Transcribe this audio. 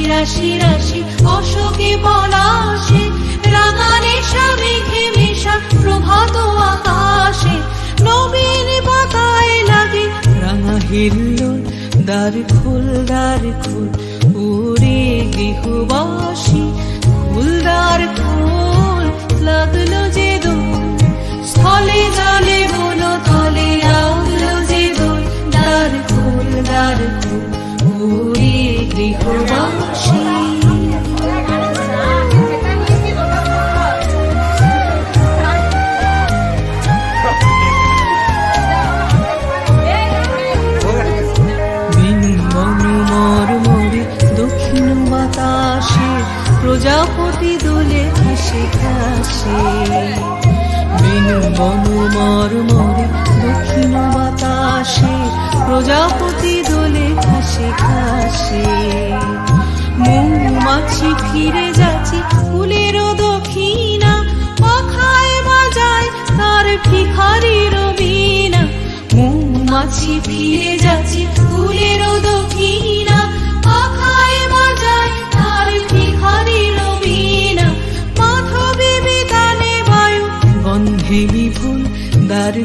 রাশি রাশি অশোকে পলাশে, রাঙানে মেঘে মেশা প্রভাত আকাশে, নবীন পাতায় লাগে রাঙা হিল্লোল। দ্বার খোল ওরে গৃহবাসী, খোল দ্বার খোল, লাগলো যে দোল, স্থলে জলে বলো তলে লাগলো যে দোল। দ্বার খোল ওরে গৃহবাসী। প্রজাপতি দোলে ঘাসে ঘাসে, বিনু বনু মরমরে দক্ষিণ বাতাসে, প্রজাপতি দোলে ঘাসে ঘাসে। মৌমাছি ফিরে যাচ্ছে ফুলেরও দক্ষিণা, পাখায় বাজায় তার ভিখারির বীণা। মৌমাছি ফিরে যাচ্ছে ফুলেরও দক্ষিণা, পাখায় বাজায় তার ভিখারির বীণা। মাধবী বিতানে বায়ু গন্ধে বিপুল, দ্বার